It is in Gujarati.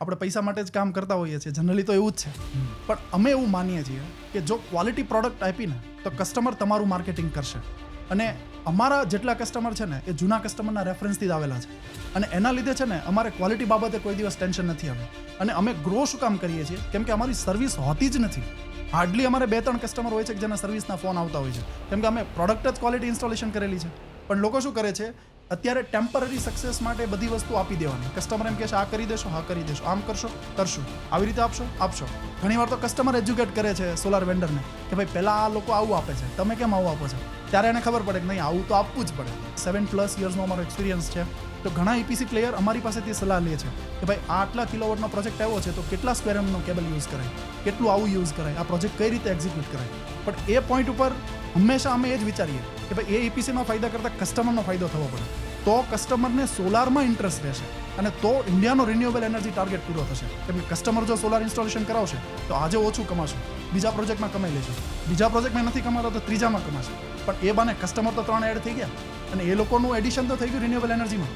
આપણે પૈસા માટે જ કામ કરતા હોઈએ છીએ, જનરલી તો એવું જ છે. પણ અમે એવું માનીએ છીએ કે જો ક્વોલિટી પ્રોડક્ટ આપીને તો કસ્ટમર તમારું માર્કેટિંગ કરશે. અને અમારા જેટલા કસ્ટમર છે ને એ જૂના કસ્ટમરના રેફરન્સથી જ આવેલા છે. અને એના લીધે છે ને અમારે ક્વોલિટી બાબતે કોઈ દિવસ ટેન્શન નથી આવે. અને અમે ગ્રો શું કામ કરીએ છીએ કેમ કે અમારી સર્વિસ હોતી જ નથી. હાર્ડલી અમારે 2-3 કસ્ટમર હોય છે કે જેના સર્વિસના ફોન આવતા હોય છે, કેમ કે અમે પ્રોડક્ટ જ ક્વોલિટી ઇન્સ્ટોલેશન કરેલી છે. પણ લોકો શું કરે છે, અત્યારે ટેમ્પરરી સક્સેસ માટે બધી વસ્તુ આપી દેવાની. કસ્ટમર એમ કહે છે આ કરી દેશો, હા કરી દેશો, આમ કરશો કરશું, આવી રીતે આપશો. ઘણીવાર તો કસ્ટમર એજ્યુકેટ કરે છે સોલાર વેન્ડરને કે ભાઈ પહેલાં આ લોકો આવું આપે છે, તમે કેમ આવું આપો છો? ત્યારે એને ખબર પડે કે નહીં, આવું તો આપવું જ પડે. 7+ યર્સનો અમારો એક્સપિરિયન્સ છે. તો ઘણા EPC પ્લેયર અમારી પાસેથી સલાહ લે છે કે ભાઈ આટલા કિલોવોટનો પ્રોજેક્ટ આવ્યો છે તો કેટલા સ્ક્વેર એમનો કેબલ યુઝ કરાય, કેટલું આવું યુઝ કરાય, આ પ્રોજેક્ટ કઈ રીતે એક્ઝિક્યુટ કરાય. પણ એ પોઈન્ટ ઉપર હંમેશા અમે એ જ વિચારીએ કે ભાઈ એ EPCમાં ફાયદા કરતાં કસ્ટમરનો ફાયદો થવો પડે. તો કસ્ટમરને સોલારમાં ઇન્ટરેસ્ટ રહેશે અને તો ઇન્ડિયાનો રિન્યુએબલ એનર્જી ટાર્ગેટ પૂરો થશે. કેમ કે કસ્ટમર જો સોલાર ઇન્સ્ટોલેશન કરાવશે તો આજે ઓછું કમાશે, બીજા પ્રોજેક્ટમાં કમાઈ લેશે, બીજા પ્રોજેક્ટમાં નથી કમાતો તો ત્રીજામાં કમાશે. પણ એ બાને કસ્ટમર તો 3 એડ થઈ ગયા અને એ લોકોનું એડિશન તો થઈ ગયું રિન્યુએબલ એનર્જીમાં.